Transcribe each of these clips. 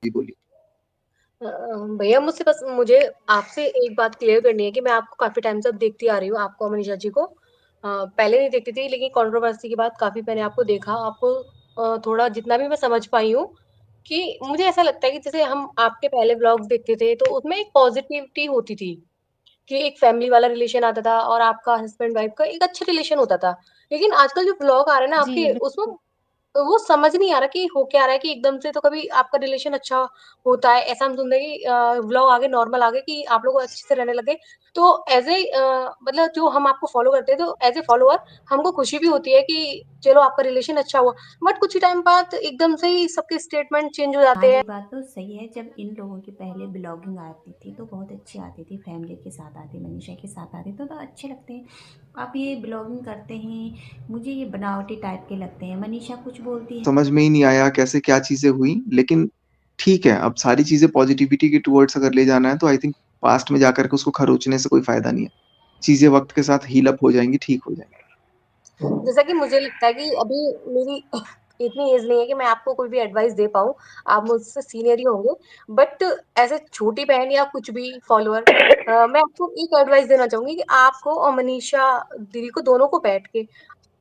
जी, बोलिए। भैया मुझे आपसे एक बात क्लियर करनी है कि मैं आपको काफ़ी टाइम से अब देखती आ रही हूँ, आपको और मनीषा जी को। पहले नहीं देखती थी लेकिन कंट्रोवर्सी के बाद काफ़ी मैंने आपको देखा। आपको थोड़ा जितना भी मैं समझ पाई हूँ कि मुझे ऐसा लगता है कि जैसे हम आपके पहले व्लॉग्स देखते थे तो उसमें एक पॉजिटिविटी होती थी कि एक फैमिली वाला रिलेशन आता था और आपका हस्बैंड वाइफ का एक अच्छा रिलेशन होता था। लेकिन आजकल जो व्लॉग आ रहे हैं ना जी, आपके उसमें तो वो समझ नहीं आ रहा कि हो क्या रहा है कि एकदम से तो कभी आपका रिलेशन अच्छा होता है ऐसा हम सुन रहे हैं कि व्लॉग आगे नॉर्मल आ गए कि आप लोग अच्छे से रहने लगे तो एज ए मतलब जो हम आपको फॉलो करते हैं तो एज ए फॉलोअर हमको खुशी भी होती है कि चलो आपका रिलेशन अच्छा हुआ बट कुछ टाइम बाद एकदम से ही सबके स्टेटमेंट चेंज हो हाँ, जाते ये हैं। बात तो सही है। जब इन लोगों की पहले ब्लॉगिंग आती थी तो बहुत अच्छी आती थी, फैमिली के साथ आती, मनीषा के साथ आती तो अच्छे लगते हैं। आप ये ब्लॉगिंग करते हैं, मुझे ये बनावटी टाइप के लगते हैं। मनीषा कुछ बोलती है। समझ में ही नहीं आया कैसे क्या चीजें हुई, लेकिन ठीक है, अब सारी चीजें पॉजिटिविटी के टुवर्ड्स अगर ले जाना है तो आई थिंक पास्ट में जाकर के उसको खरोचने से कोई फायदा नहीं है। चीजें वक्त के साथ हील अप हो जाएंगी, ठीक हो जाएंगी। जैसा कि मुझे लगता है कि अभी मेरी इतनी एज नहीं है कि मैं आपको कोई भी एडवाइस दे पाऊँ। आप मुझसे सीनियर ही होंगे। बट एज़ अ छोटी बहन या कुछ भी फॉलोअर मैं आपको एक एडवाइस देना चाहूँगी कि आपको और मनीषा दीदी को दोनों को बैठ के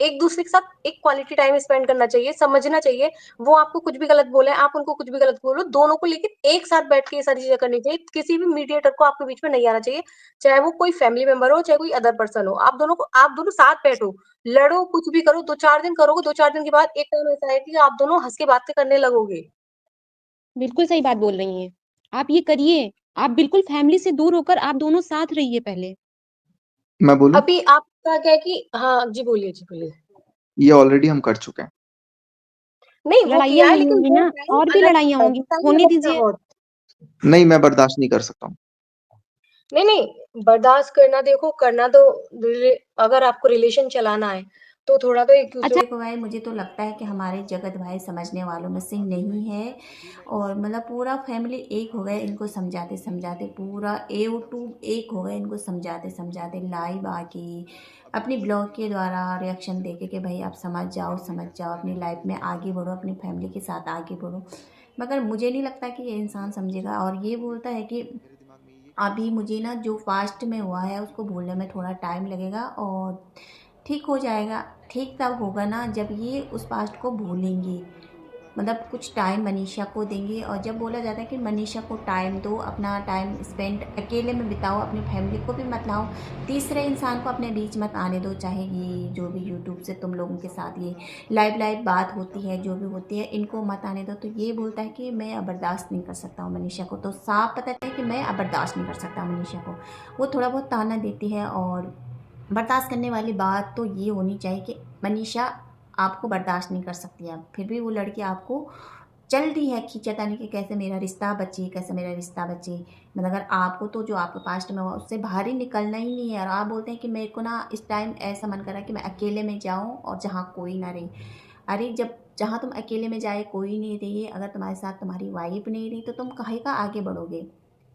एक दूसरे के साथ एक क्वालिटी टाइम स्पेंड करना चाहिए, समझना चाहिए। वो आपको कुछ भी गलत बोले, आप उनको कुछ भी गलत बोलो, दोनों को लेकिन एक साथ बैठ के ये सारी चीज़ें करनी चाहिए। किसी भी मीडिएटर को आपके बीच में नहीं आना चाहिए, चाहे वो कोई फैमिली मेंबर हो, चाहे कोई अदर पर्सन हो। आप दोनों साथ बैठो, लड़ो, कुछ भी करो, 2-4 दिन करोगे, 2-4 दिन के बाद एक टाइम ऐसा आएगा कि आप दोनों हँस के बातें करने लगोगे। बिल्कुल सही बात बोल रही हैं। आप ये करिए, आप बिल्कुल फैमिली से दूर होकर आप दोनों साथ रहिए पहले। मैं बोलूं? अभी आपका क्या है कि हाँ, जी बोलिए। ये ऑलरेडी हम कर चुके हैं। नहीं, वो लड़ाइयाँ किया है हुई लेकिन होंगी वो ना, टाइम और भी अलग लड़ाइयाँ था, होंगी, वो टाइम होने अलग था दीजिए। बहुत। नहीं, मैं बर्दाश्त नहीं कर सकता हूँ। नहीं, नहीं, बर्दाश्त करना देखो करना तो अगर आपको रिलेशन चलाना है, तो थोड़ा तो एक-दूसरे अच्छा। को देखो भाई, मुझे तो लगता है कि हमारे जगत भाई समझने वालों में से नहीं है। और मतलब पूरा फैमिली एक हो गए इनको समझाते समझाते, पूरा यूट्यूब एक हो गए इनको समझाते समझाते, लाइव आके अपनी ब्लॉग के द्वारा रिएक्शन देके कि भाई आप समझ जाओ, अपनी लाइफ में आगे बढ़ो, अपनी फैमिली के साथ आगे बढ़ो। मगर मुझे नहीं लगता कि ये इंसान समझेगा। और ये बोलता है कि अभी मुझे ना जो पास्ट में हुआ है उसको भूलने में थोड़ा टाइम लगेगा और ठीक हो जाएगा। ठीक तब होगा ना जब ये उस पास्ट को भूलेंगे, मतलब कुछ टाइम मनीषा को देंगे। और जब बोला जाता है कि मनीषा को टाइम दो, अपना टाइम स्पेंड अकेले में बिताओ, अपनी फैमिली को भी मत लाओ, तीसरे इंसान को अपने बीच मत आने दो। चाहे ये जो भी यूट्यूब से तुम लोगों के साथ ये लाइव बात होती है, जो भी होती है, इनको मत आने दो। तो ये बोलता है कि मैं अब बर्दाश्त नहीं कर सकता हूँ मनीषा को। तो साफ पता है कि मैं अब बर्दाश्त नहीं कर सकता मनीषा को। वो थोड़ा बहुत ताना देती है। और बर्दाश्त करने वाली बात तो ये होनी चाहिए कि मनीषा आपको बर्दाश्त नहीं कर सकती है, फिर भी वो लड़की आपको चल रही है खींचातानी कि कैसे मेरा रिश्ता बचे, कैसे मेरा रिश्ता बचे। मतलब अगर आपको तो जो आपके पास्ट में हुआ उससे बाहर ही निकलना ही नहीं है। और आप बोलते हैं कि मेरे को ना इस टाइम ऐसा मन कर रहा है कि मैं अकेले में जाऊं और जहाँ कोई ना रहे। अरे जब जहाँ तुम अकेले में जाए, कोई नहीं रही, अगर तुम्हारे साथ तुम्हारी वाइफ नहीं रही तो तुम काहे का आगे बढ़ोगे।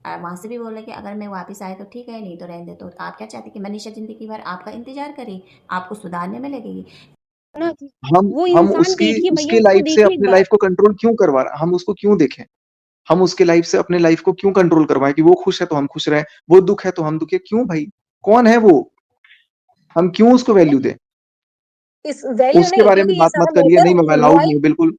वहाँ से भी बोला कि अगर मैं वापस आए तो ठीक है, नहीं तो रहने दे। तो आप क्या चाहते हैं कि मनीषा ज़िंदगी भर आपका इंतज़ार करे, आपको सुधारने में लगेगी? ना कि वो हम इंसान उसकी देखिए भैया, उसके उसको लाइफ से देखिए एक अपने बार। लाइफ को कंट्रोल क्यों करवा रहे, हम उसको क्यों देखें? हम उसके लाइफ से अपने लाइफ को क्यों कंट्रोल करवाएं कि वो खुश है तो हम खुश रहें, वो दुख है तो हम दुखी है? क्यों भाई? कौन है वो? हम क्यों उसको वैल्यू दें? इस वैल्यू उसके नहीं बारे में क्योंकि ये बात मत सारा करिए। मैटर नहीं, मैं अलाउड नहीं रॉयल हूँ बिल्कुल।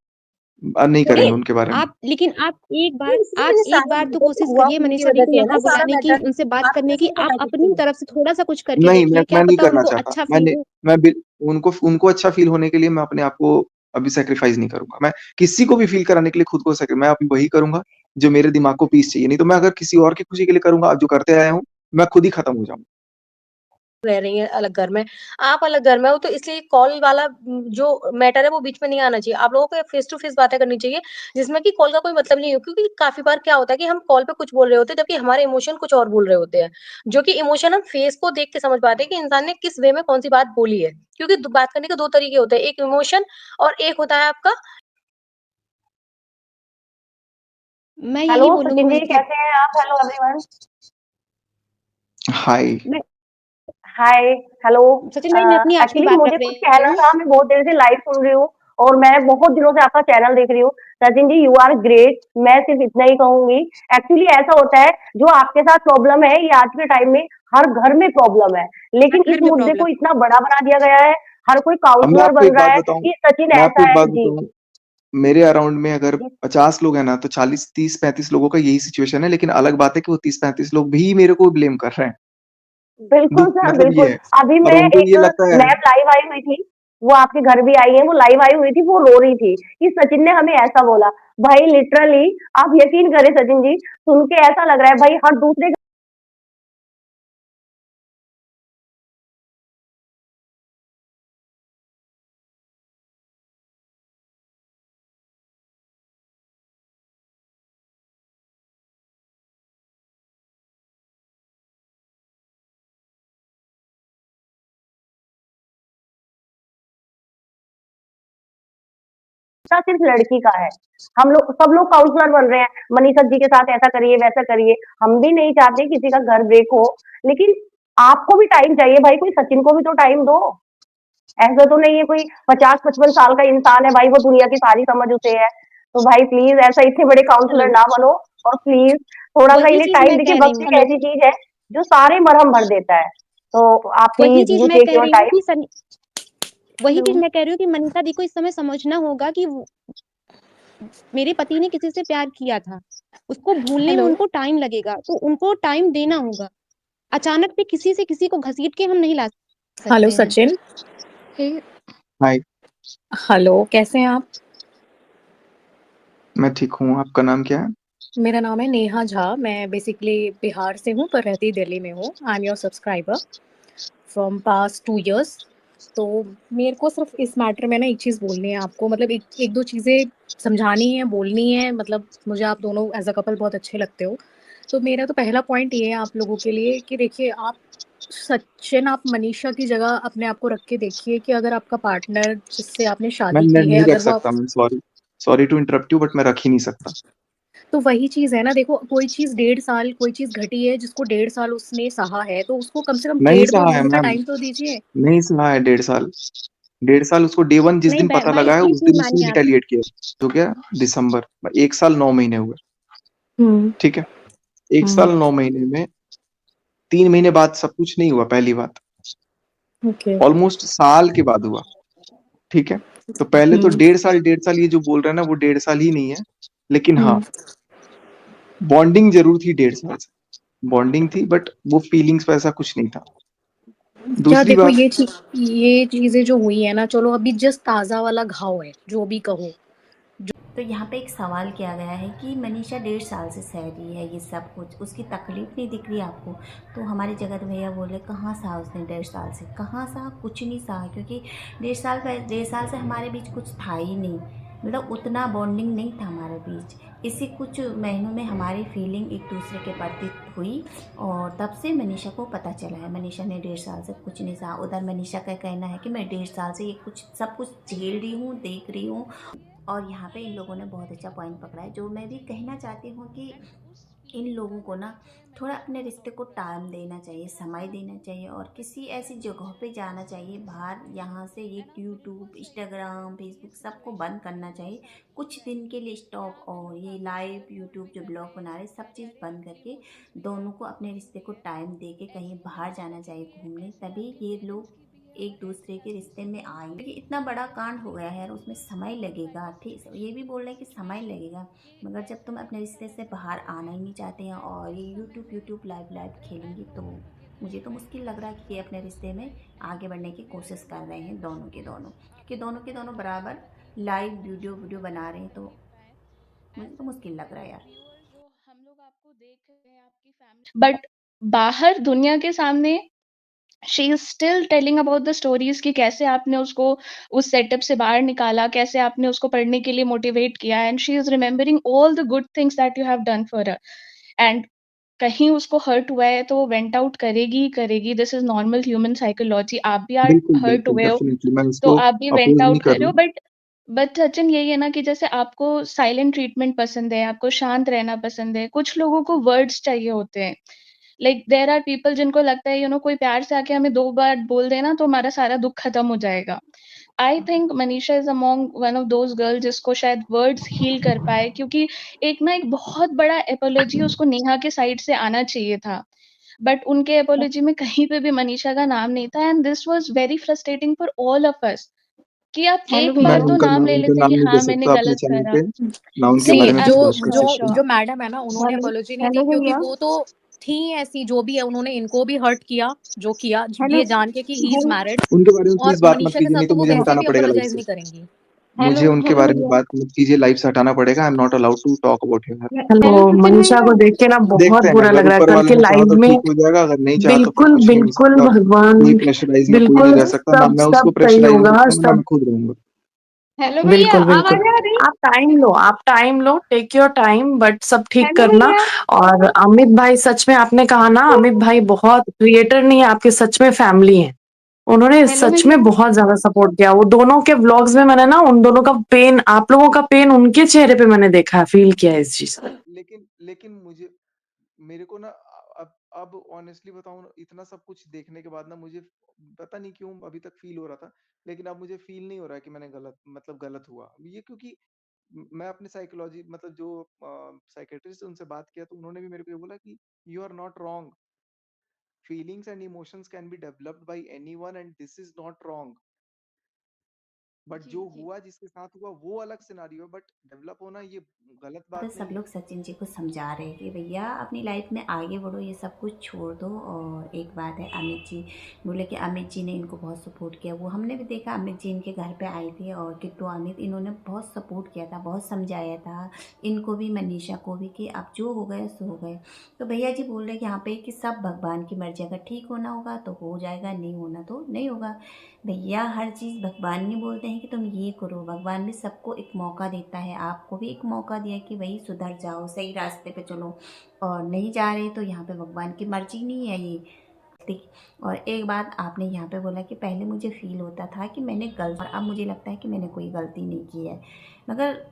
नहीं नहीं करेंगे उनके बारे में। आप लेकिन इसलिए ये एक सारा बार तो मैटर तो कोशिश हुआ करिए उनकी मनीषा दी वजह को से है ना यहाँ सारा बुलाने की, मैटर। उनसे बात आप करने कैसे की। नहीं आप बता सकते? अपनी तरफ से थोड़ा-सा कुछ करके नहीं, देखिए, क्या मैं नहीं पता करना उनको चाहता। अच्छा फ़ील हो। उनको उनको अच्छा फील होने के लिए मैं अपने आप को अभी सैक्रिफाइस नहीं करूंगा। मैं किसी को भी फील कराने के लिए खुद को मैं अभी वही करूंगा जो मेरे दिमाग को पीस चाहिए। नहीं तो मैं अगर किसी और की खुशी के लिए करूंगा, जो करते आया हूँ, मैं खुद ही खत्म हो जाऊंगा। रह रही हैं अलग घर में, आप अलग घर में हो तो इसलिए कॉल वाला जो मैटर है वो बीच में नहीं आना चाहिए। आप लोगों को फेस टू फेस बातें करनी चाहिए, जिसमें कि कॉल का कोई मतलब नहीं हो क्योंकि काफ़ी बार क्या होता है कि हम कॉल पे कुछ बोल रहे होते हैं, जबकि हमारे इमोशन कुछ और बोल रहे होते हैं। जो कि इमोशन हम फेस को देख के समझ पाते हैं कि इंसान ने किस वे में कौन-सी बात बोली है। क्योंकि द बात करने के 2 तरीके होते हैं, एक इमोशन और एक होता है आपका मैं हेलो यही सचिन जी बोलूँगी कि कैसे हैं आप? Hello everyone. Hi. Hi, hello. Sachin भाई, मैं अपनी आपकी एक्चुअली बात मुझे रख कुछ रही कहना हूँ। था, मैं बहुत देर से लाइव सुन रही हूँ और मैं बहुत दिनों से आपका चैनल देख रही हूँ। Sachin ji, you are great. मैं सिर्फ इतना ही कहूंगी। एक्चुअली ऐसा होता है, जो आपके साथ प्रॉब्लम है, ये आज के टाइम में हर घर में प्रॉब्लम है, लेकिन हर इस घर में मुद्दे प्रॉब्लम को इतना बड़ा बना दिया गया है। हर कोई अब मैं काउंसलर आपको बन एक रहा बात है बताऊं, कि सचिन मैं आपको ऐसा एक है बात जी। बताऊं, मेरे अराउंड में अगर 50 लोग हैं ना, तो 40 30 35 लोगों का यही सिचुएशन है। लेकिन अलग बात है कि वो 30 35 लोग भी मेरे को ब्लेम कर रहे हैं। बिल्कुल दुख सर, मतलब ये बिल्कुल। है। अभी और मैं उनको एक ये लगता है। मैम लाइव आई हुई थी, वो आपके घर भी आई है, वो लाइव आई हुई थी, वो रो रही थी कि सचिन ने हमें ऐसा बोला। भाई लिटरली, आप यकीन करें सचिन जी, सुन के ऐसा लग रहा है भाई हर दूसरे का सिर्फ लड़की का है। हम लोग सब लोग काउंसलर बन रहे हैं, मनीषा जी के साथ ऐसा करिए वैसा करिए। हम भी नहीं चाहते किसी का घर ब्रेक हो, लेकिन आपको भी टाइम चाहिए भाई, कोई सचिन को भी तो टाइम दो। ऐसा तो नहीं है कोई 50-55 साल का इंसान है भाई, वो दुनिया की सारी समझ उसे है। तो भाई प्लीज ऐसा इतने बड़े काउंसलर हेलो, ना बनो, और प्लीज थोड़ा सा वही इन्हें चीज टाइम मैं देखिए। कह रही वक्त हूँ। एक ऐसी चीज है जो सारे मरहम भर देता है। तो आप वही प्लीज चीज यू मैं टेक कह योर रही हूँ टाइम। कि वही चीज हेलो। मैं कह रही हूँ कि मनीषा दी को इस समय समझना होगा कि मेरे पति ने किसी से प्यार किया था, उसको भूलने में हेलो। उनको टाइम लगेगा, तो उनको टाइम देना होगा। अचानक से किसी को घसीट के हम नहीं ला हेलो सकते हैं। सचिन। हे हाय। हेलो, कैसे हैं आप? मैं ठीक हूँ, आपका नाम क्या है? मेरा नाम है नेहा झा। मैं बेसिकली बिहार से हूँ पर रहती दिल्ली में हूँ। I am your subscriber from past 2 years. तो मेरे को सिर्फ इस मैटर में ना एक चीज़ बोलनी है आपको, मतलब एक एक दो चीज़ें समझानी है, बोलनी है। मतलब मुझे आप दोनों एज अ कपल बहुत अच्छे लगते हो। तो मेरा तो पहला पॉइंट ये है आप लोगों के लिए कि देखिए, आप सचिन, आप मनीषा की जगह अपने आप को रख के देखिए कि अगर आपका पार्टनर जिससे आपने शादी मैं की है, नहीं रख अगर वो आप, सकता, मैं sorry, sorry to interrupt you, but मैं रख ही नहीं सकता। तो वही चीज़ है ना। देखो, कोई चीज़ 1.5 साल कोई चीज़ घटी है, जिसको 1.5 साल उसने सहा है, तो उसको कम से कम नहीं 1.5-2 सहा है महीने का मैम, टाइम तो दीजिए। नहीं सहा है 1.5 साल। 1.5 साल उसको डे वन जिस नहीं दिन पता भाई, लगा है, एक उस चीज दिन उसने मानिए आप। रिटेलिएट किया। तो क्या, दिसंबर, 1 साल 9 महीने हुए। हुँ, ठीक है, एक हुँ, साल 9 महीने में 3 महीने बाद सब कुछ नहीं हुआ, पहली बात। ओके, ऑलमोस्ट साल के बाद हुआ। ठीक है, तो पहले तो हुँ, 1.5 साल ये जो बोल रहे हैं ना, वो 1.5 साल ही नहीं है। लेकिन हाँ, हुँ। बॉन्डिंग जरूर थी 1.5 साल से, बॉन्डिंग थी, बट वो फीलिंग्स वैसा कुछ नहीं था। क्या दूसरी देखो, बात, ये चीज़ें जो हुई है ना, चलो अभी जस्ट ताज़ा वाला घाव है, जो भी कहो। तो यहाँ पे एक सवाल किया गया है कि मनीषा 1.5 साल से सह रही है ये सब कुछ, उसकी तकलीफ नहीं दिख रही आपको? तो हमारे जगत भैया बोले कहाँ सहा उसने 1.5 साल से, कहाँ सहा? कुछ नहीं सहा, क्योंकि 1.5 साल से हमारे बीच कुछ था ही नहीं, मतलब उतना बॉन्डिंग नहीं था हमारे बीच। इसी कुछ महीनों में हमारी फीलिंग एक दूसरे के प्रति हुई, और तब से मनीषा को पता चला है मनीषा ने 1.5 साल से कुछ नहीं सहा। उधर मनीषा का कहना है कि मैं 1.5 साल से ये कुछ सब कुछ झेल रही हूँ, देख रही हूँ। और यहाँ पे इन लोगों ने बहुत अच्छा पॉइंट पकड़ा है, जो मैं भी कहना चाहती हूँ कि इन लोगों को ना थोड़ा अपने रिश्ते को टाइम देना चाहिए, समय देना चाहिए, और किसी ऐसी जगह पे जाना चाहिए बाहर। यहाँ से ये यूट्यूब, इंस्टाग्राम, फेसबुक सबको बंद करना चाहिए कुछ दिन के लिए, स्टॉप। और ये लाइव यूट्यूब जो ब्लॉग बना रहे, सब चीज़ बंद करके दोनों को अपने रिश्ते को टाइम दे के कहीं बाहर जाना चाहिए घूमने, तभी ये लोग एक दूसरे के रिश्ते में आएंगे। क्योंकि इतना बड़ा कांड हो गया है यार, उसमें समय लगेगा। ठीक, ये भी बोल रहे हैं कि समय लगेगा, मगर जब तुम अपने रिश्ते से बाहर आना ही नहीं चाहते हैं और ये यूट्यूब लाइव खेलेंगी, तो मुझे तो मुश्किल लग रहा है कि ये अपने रिश्ते में आगे बढ़ने की कोशिश कर रहे हैं दोनों के दोनों, क्योंकि दोनों के दोनों बराबर लाइव वीडियो बना रहे हैं, तो मुझे तो मुश्किल लग रहा है यार। बट बाहर दुनिया के सामने she is still telling about the stories कि कैसे आपने उसको उस सेटअप से बाहर निकाला, कैसे आपने उसको पढ़ने के लिए मोटिवेट किया, and she is remembering all the good things that you have done for her. And कहीं उसको हर्ट हुआ है तो वो वेंट आउट करेगी ही करेगी। This is normal human psychology. आप भी आज बिल्कुल हर्ट बिल्कुल हुए हो डेफिनेटली मैं तो इसको आप भी वेंट अपोज नहीं आउट कर कर रहे रहा हो। हूँ। बट सचिन, यही है ना कि जैसे आपको साइलेंट ट्रीटमेंट पसंद है, आपको शांत रहना पसंद है, कुछ लोगों को वर्ड्स चाहिए होते हैं। लाइक देयर आर पीपल जिनको लगता है कोई प्यार से आके हमें 2 बार बोल देना तो हमारा सारा दुख खत्म हो जाएगा। I think Manisha is among one of those girl जिसको शायद वर्ड्स हील कर पाए, क्योंकि एक बहुत बड़ा एपोलॉजी उसको नेहा के साइड से आना चाहिए था, बट उनके एपोलॉजी में कहीं पे भी मनीषा का नाम नहीं था, and this was very frustrating for all of us कि आप हेलो एक भैया। बार मैं तो उनका नाम ले उनका लेते नाम कि नहीं हाँ दे मैंने सकता अपने गलत चैनल करा। पे, ना उनके सी बारे में जो पोस्ट कर जो सकता हूँ। जो मैडम है ना, उन्होंने हेलो अपोलॉजी नहीं दी हेलो क्योंकि भैया। वो तो थी ऐसी, जो भी है उन्होंने इनको भी हर्ट किया, जो किया हेलो ये जान के कि ही इज हेलो मैरिड, उनके बारे में और प्लीज बात मत मनीषा के कीजिए, साथ नहीं तो तो वो मुझे वैसे हटाना भी पड़ेगा लाइव अपोलोजाइज से। नहीं करेंगी। मुझे हेलो उनके हेलो बारे में भैया। बात मत कीजिए, लाइव से हटाना पड़ेगा। I am not allowed to talk about him. Hello hello Sachin Manisha भैया। को देख के ना बहुत देखते हैं, बुरा लग अगर रहा है ऊपर कल वाले के ने चाहा लाइव तो में। ठीक हो जाएगा, अगर नहीं चाहा तो फिर बिल्कुल कुछ नहीं हो बिल्कुल सकता। भगवान, कोई प्रेशराइज में कोई नहीं बिल्कुल रह सकता, ना सब मैं उसको सब सही प्रेशराइज होगा करूंगा, ना सब। मैं खुद रहूंगा। हेलो भैया, बिल्कुल बिल्कुल आवाज आ रही? आप टाइम लो, आप टाइम लो, टेक योर टाइम, बट सब ठीक हेलो करना। भैया। और अमित भाई, सच में आपने कहा ना, अमित भाई बहुत क्रिएटर नहीं है आपके, सच में फैमिली है। उन्होंने हेलो सच भैया। में बहुत ज्यादा सपोर्ट किया। वो दोनों के व्लॉग्स में मैंने ना उन दोनों का पेन, आप लोगों का पेन उनके चेहरे पे मैंने देखा है, फील किया है इस चीज को। लेकिन लेकिन मुझे मेरे को ना अब ऑनेस्टली बताऊं ना, इतना सब कुछ देखने के बाद ना मुझे पता नहीं क्यों अभी तक फील हो रहा था, लेकिन अब मुझे फील नहीं हो रहा है कि मैंने गलत हुआ ये, क्योंकि मैं अपने साइकोलॉजी जो साइकेट्रिस्ट उनसे बात किया, तो उन्होंने भी मेरे को ये बोला कि you are not wrong, feelings and emotions can be developed by anyone and this is not wrong, but जी जो जी। हुआ जिसके साथ हुआ वो अलग सिनारियो है, बट डेवलप होना ये गलत तो बात सब नहीं लोग है। सचिन जी को समझा रहे हैं कि भैया अपनी लाइफ में आगे बढ़ो, ये सब कुछ छोड़ दो। और एक बात है, अमित जी बोले कि अमित जी ने इनको बहुत सपोर्ट किया। वो हमने भी देखा, अमित जी इनके घर पे आए थे और किट्टू अमित, इन्होंने बहुत सपोर्ट किया था, बहुत समझाया था इनको भी, मनीषा को भी, कि अब जो हो गए सो हो गए। तो भैया जी बोल रहे हैं कि यहाँ पे कि सब भगवान की मर्जी, अगर ठीक होना होगा तो हो जाएगा, नहीं होना तो नहीं होगा। भैया हर चीज़ भगवान नहीं बोलते हैं कि तुम ये करो, भगवान भी सबको एक मौका देता है। आपको भी एक मौका दिया कि भाई सुधर जाओ, सही रास्ते पे चलो, और नहीं जा रहे तो यहाँ पे भगवान की मर्जी नहीं है ये। और एक बात आपने यहाँ पे बोला कि पहले मुझे फील होता था कि मैंने गलत, और अब मुझे लगता है कि मैंने कोई गलती नहीं की है। मगर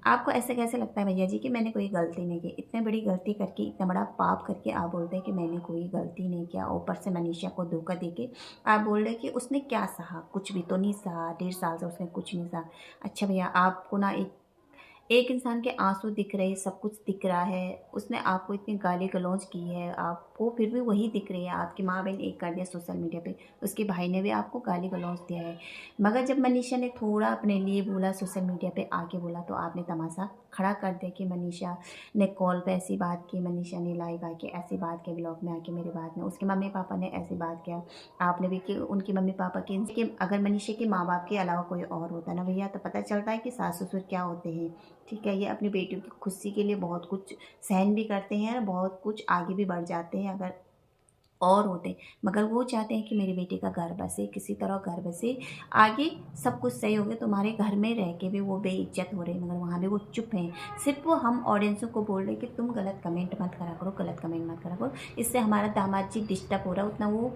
आपको ऐसे कैसे लगता है भैया जी कि मैंने कोई गलती नहीं की? इतने बड़ी गलती करके, इतना बड़ा पाप करके आप बोलते हैं कि मैंने कोई गलती नहीं किया, ऊपर से मनीषा को धोखा देके आप बोल रहे हैं कि उसने क्या सहा? कुछ भी तो नहीं सहा, 1.5 साल से उसने कुछ नहीं सहा। अच्छा भैया, आपको ना एक इंसान के आंसू दिख रहे, सब कुछ दिख रहा है, उसने आपको इतनी गाली गलौज की है, आपको फिर भी वही दिख रही है। आपकी माँ बहन एक कर दिया सोशल मीडिया पे, उसके भाई ने भी आपको गाली गलौज दिया है। मगर जब मनीषा ने थोड़ा अपने लिए बोला, सोशल मीडिया पे आके बोला, तो आपने तमाशा खड़ा कर दिया कि मनीषा ने कॉल पे ऐसी बात की, मनीषा ने लाइव आके ऐसी बात की, ब्लॉग में आके मेरे बात में, उसके मम्मी पापा ने ऐसी बात किया, आपने भी कि उनकी मम्मी पापा की। अगर मनीषा के माँ बाप के अलावा कोई और होता ना भैया, तो पता चलता है कि सास ससुर क्या होते हैं। ठीक है, ये अपनी बेटियों की खुशी के लिए बहुत कुछ सहन भी करते हैं, बहुत कुछ आगे भी बढ़ जाते हैं अगर और होते, मगर वो चाहते हैं कि मेरी बेटी का घर बसे, किसी तरह घर बसे, आगे सब कुछ सही हो गया। तुम्हारे घर में रह के भी वो बेइज्जत हो रही, मगर वहाँ भी वो चुप हैं। सिर्फ वो हम ऑडियंसों को बोल रहे कि तुम गलत कमेंट मत करा करो, गलत कमेंट मत करा करो, इससे हमारा दामाद जी डिस्टर्ब हो रहा है। उतना वो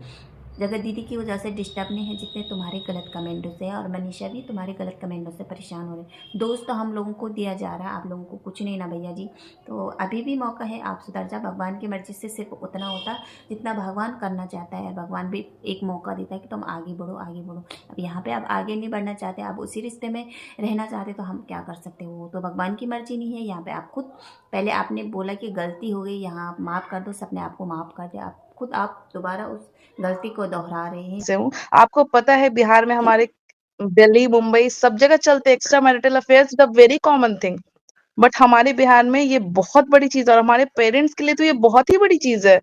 जगत दीदी की वजह से डिस्टर्ब नहीं है जितने तुम्हारे गलत कमेंटों से है, और मनीषा भी तुम्हारे गलत कमेंटों से परेशान हो रहे। दोस्त तो हम लोगों को दिया जा रहा है, आप लोगों को कुछ नहीं ना भैया जी। तो अभी भी मौका है, आप सुधर जा। भगवान की मर्जी से सिर्फ उतना होता जितना भगवान करना चाहता है। भगवान भी एक मौका देता है कि तुम आगे बढ़ो, आगे बढ़ो। अब यहाँ पे आप आगे नहीं बढ़ना चाहते, आप उसी रिश्ते में रहना चाहते, तो हम क्या कर सकते हो? तो भगवान की मर्जी नहीं है। यहाँ पे आप खुद, पहले आपने बोला कि गलती हो गई, यहाँ आप माफ़ कर दो, सबने आपको माफ़ कर दिया, आप खुद आप दोबारा उस गलती को दोहरा रहे हैं। से हूँ। आपको पता है बिहार में हमारे दिल्ली, मुंबई सब जगह चलते extra marital affairs, the very common thing. But हमारे बिहार में ये बहुत बड़ी चीज है, और हमारे पेरेंट्स के लिए तो ये बहुत ही बड़ी चीज है।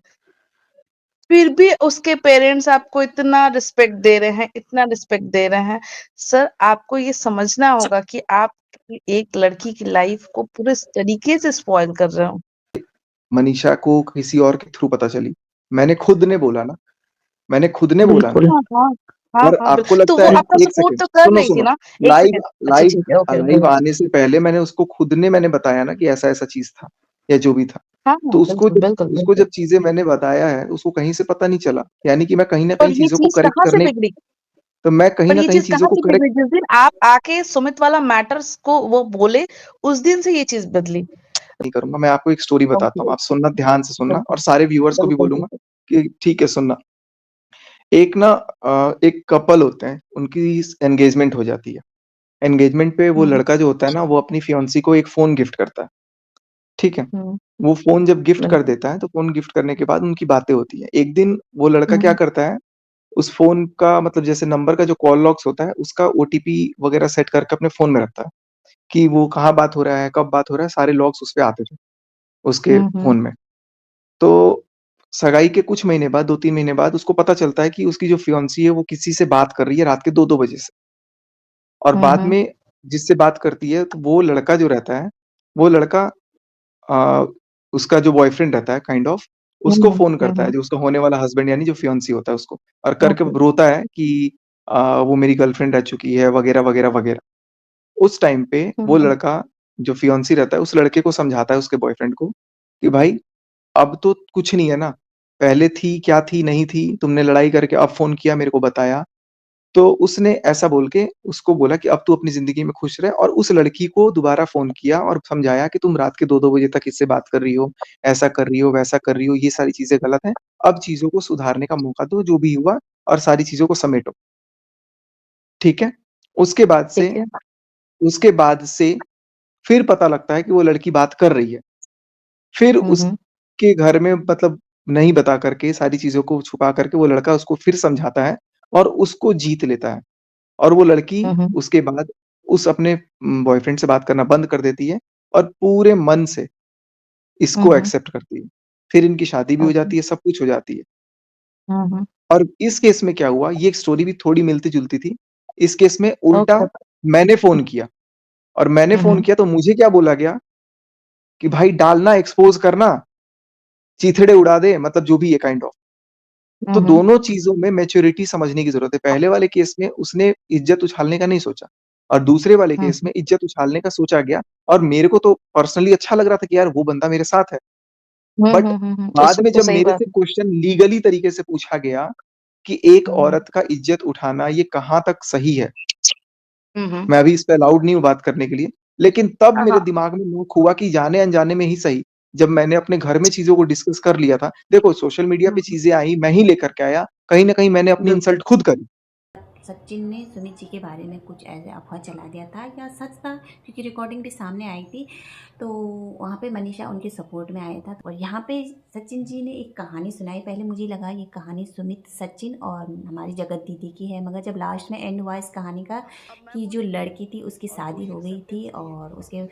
फिर भी उसके पेरेंट्स आपको इतना रिस्पेक्ट दे रहे हैं, इतना रिस्पेक्ट दे रहे हैं। सर, आपको ये समझना होगा कि आप एक लड़की की लाइफ को पूरे तरीके से स्पॉइल कर रहे हो। मनीषा को किसी और के थ्रू पता चली, मैंने खुद ने बोला ना, मैंने खुद ने बोला ना। बिल्कुल हाँ, हाँ। हाँ, और हाँ, आपको तो लगता वो है, आपका एक सपोर्ट सेकंड तो कर सुनो रही थी सुनो, ना? 1 लाइव सेकंड। अच्छा लाइव ठीक है, ओके, लाइव बोलो। आने से पहले मैंने उसको खुद ने मैंने बताया ना कि ऐसा ऐसा चीज था या जो भी था। हाँ, हाँ, तो उसको बिल्कुल, जब बिल्कुल, उसको बिल्कुल। जब चीजें मैंने बताया है, उसको कहीं से पता नहीं चला, यानी कि मैं कहीं ना और कहीं ये चीजों को चीज़ करेक्ट कहाँ से करने, बिगड़ी? तो मैं कहीं पर ना ये कहीं चीज़ चीजों कहाँ को से करेक्ट बिगड़ी? जिस दिन आप आके सुमित वाला मैटर्स को वो बोले, उस दिन से ये चीज़ बदली। नहीं करूंगा। मैं आपको एक स्टोरी बताता हूँ, ओके, आप सुनना, ध्यान से सुनना, बिल्कुल, और सारे व्यूअर्स को भी बिल्कुल, बोलूंगा बिल्कुल। कि ठीक है सुनना। एक ना एक कपल होते हैं, उनकी एंगेजमेंट हो जाती है। एंगेजमेंट पे वो लड़का जो होता है ना, वो अपनी फियांसी को एक फ़ोन गिफ्ट करता है, ठीक है? वो फ़ोन जब गिफ्ट कर देता है, तो फ़ोन गिफ्ट करने के बाद उनकी बातें होती हैं। एक दिन वो लड़का क्या करता है, उस फ़ोन का मतलब जैसे नंबर का जो कॉल लॉग्स होता है, उसका ओटीपी वगैरह सेट करके अपने फ़ोन में रखता है, कि वो कहाँ बात हो रहा है, कब बात हो रहा है, सारे लॉग्स उसपे आते थे, उसके फ़ोन में। तो सगाई के कुछ महीने बाद, 2-3 महीने बाद उसको पता चलता है कि उसकी जो फियांसी है, वो किसी से बात कर रही है रात के 2-2 बजे से। और बाद में जिससे बात करती है, तो वो लड़का जो रहता है, वो लड़का अ, उसका जो बॉयफ्रेंड रहता है काइंड ऑफ, उसको फ़ोन करता है, जो उसका होने वाला हस्बैंड यानी जो फियांसी होता है उसको, और करके रोता है कि वो मेरी गर्लफ्रेंड रह चुकी है वगैरह, वगैरह, वगैरह। उस टाइम पे वो लड़का जो फियांसी रहता है, उस लड़के को समझाता है उसके बॉयफ्रेंड को कि भाई अब तो कुछ नहीं है ना, पहले थी, क्या थी, नहीं थी, तुमने लड़ाई करके अब फ़ोन किया, मेरे को बताया। तो उसने ऐसा बोल के उसको बोला कि अब तू अपनी ज़िंदगी में खुश रह, और उस लड़की को दोबारा फ़ोन किया और समझाया कि तुम रात के 2-2 बजे तक इससे बात कर रही हो, ऐसा कर रही हो, वैसा कर रही हो, ये सारी चीज़ें गलत हैं। अब चीज़ों को सुधारने का मौका दो, जो भी हुआ, और सारी चीज़ों को समेटो, ठीक है? उसके बाद से ठीक है। उसके बाद से फिर पता लगता है कि वो लड़की बात कर रही है। फिर उसके घर में मतलब नहीं बता करके, सारी चीज़ों को छुपा करके वो लड़का उसको फिर समझाता है और उसको जीत लेता है। और वो लड़की उसके बाद उस अपने बॉयफ्रेंड से बात करना बंद कर देती है और पूरे मन से इसको एक्सेप्ट करती है। फिर इनकी शादी भी हो ओके। जाती है, सब कुछ हो जाती है। और इस केस में क्या हुआ, ये एक स्टोरी भी थोड़ी मिलती-जुलती थी। इस केस में उल्टा ओके। मैंने फ़ोन किया, और मैंने फ़ोन किया तो मुझे क्या बोला गया कि भाई डालना, एक्सपोज़ करना, चीथड़े उड़ा दे, मतलब जो भी है काइंड ऑफ। तो दोनों चीज़ों में मैच्योरिटी समझने की ज़रूरत है। पहले वाले केस में उसने इज़्ज़त उछालने का नहीं सोचा, और दूसरे वाले केस में इज़्ज़त उछालने का सोचा गया, और मेरे को तो पर्सनली अच्छा लग रहा था कि यार वो बंदा मेरे साथ है। बट बाद उसको में तो जब सही मेरे बात से क्वेश्चन लीगली तरीके से पूछा गया कि एक है। औरत का इज़्ज़त उठाना ये कहाँ तक सही है? हुँ, हुँ। मैं अभी इस पे अलाउड नहीं हूँ बात करने के लिए। लेकिन तब हाँ, मेरे हाँ। दिमाग में नॉक हुआ कि जाने-अनजाने में ही सही, जब मैंने अपने घर में चीज़ों को डिस्कस कर लिया था। देखो सोशल मीडिया पे चीज़ें आई, मैं ही लेकर के आया, कहीं न कहीं मैंने अपनी बिल्कुल। इंसल्ट खुद करी। सचिन ने सुमित जी के बारे में कुछ ऐसे अफ़वाह चला दिया था या सच था, क्योंकि रिकॉर्डिंग भी सामने आई थी। तो वहाँ पे मनीषा उनके सपोर्ट में आया था, और यहाँ पे सचिन जी ने एक कहानी सुनाई। पहले मुझे लगा ये कहानी सुमित, सचिन और हमारी जगत दीदी की है, मगर जब लास्ट में एंड हुआ इस कहानी का कि जो लड़की थी उसकी शादी हो गई थी, और उसके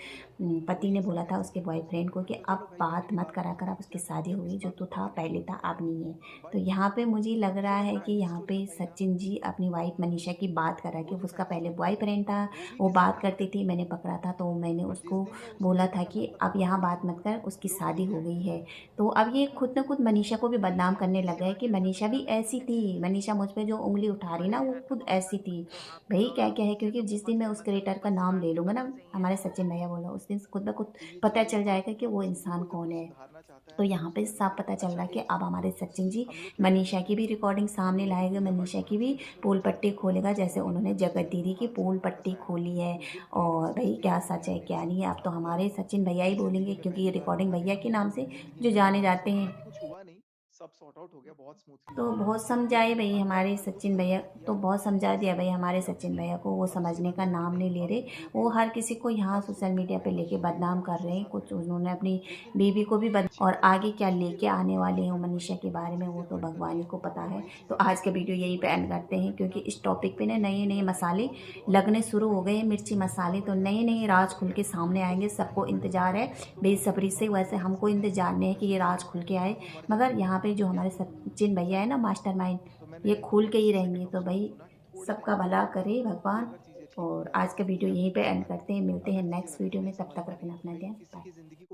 पति ने बोला था उसके बॉयफ्रेंड को कि अब बात मत करा कर, अब उसकी शादी हो गई, जो तो था पहले था अब नहीं है। तो यहाँ पे मुझे लग रहा है कि यहाँ पे सचिन जी अपनी वाइफ मनीषा की बात कर रहा है कि उसका पहले बॉयफ्रेंड था, वो बात करती थी, मैंने पकड़ा था, तो मैंने उसको बोला था कि अब यहाँ बात मत कर, उसकी शादी हो गई है। तो अब ये खुद न खुद मनीषा को भी बदनाम करने लग गए कि मनीषा भी ऐसी थी, मनीषा मुझ पे जो उंगली उठा रही ना, वो खुद ऐसी थी। भाई क्या क्या है, क्योंकि जिस दिन मैं उस क्रिएटर का नाम ले लूँगा ना, हमारे सचिन भैया बोला, उस दिन खुद ब खुद पता चल जाएगा कि वो इंसान कौन है। तो यहाँ पे साफ पता चल रहा है कि अब हमारे सचिन जी मनीषा की भी रिकॉर्डिंग सामने लाएगा, मनीषा की भी पोल पट्टी खोलेगा, जैसे उन्होंने जगत दीदी की पोल पट्टी खोली है। और भाई क्या सच है क्या नहीं है, अब तो हमारे सचिन भैया ही बोलेंगे, क्योंकि ये रिकॉर्डिंग भैया के नाम से जो जाने जाते हैं। कुछ हुआ नहीं, सब सॉर्ट आउट हो गया, बहुत स्मूथली तो हुआ। बहुत समझाए भाई हमारे सचिन भैया, तो बहुत समझा दिया भाई हमारे सचिन भैया को, वो समझने का नाम नहीं ले रहे। वो हर किसी को यहाँ सोशल मीडिया पे लेके बदनाम कर रहे हैं। कुछ उन्होंने अपनी बीवी को भी और आगे क्या लेके आने वाले हैं मनीषा के बारे में, वो तो भगवान ही को पता है। तो आज का वीडियो यही पे एंड करते हैं, क्योंकि इस टॉपिक पे ना नए नए मसाले लगने शुरू हो गए हैं, मिर्ची मसाले, तो नए नए राज खुल के सामने आएंगे। सबको इंतजार है बेसब्री से, वैसे हमको इंतजार नहीं है कि ये राज खुल के आए, मगर यहाँ पे जो हमारे सचिन भैया है ना मास्टरमाइंड, ये खुल के ही रहेंगे। तो भाई सबका भला करे भगवान। और आज का वीडियो यहीं पे एंड करते हैं, मिलते हैं नेक्स्ट वीडियो में, तब तक रखना अपना ध्यान, बाय।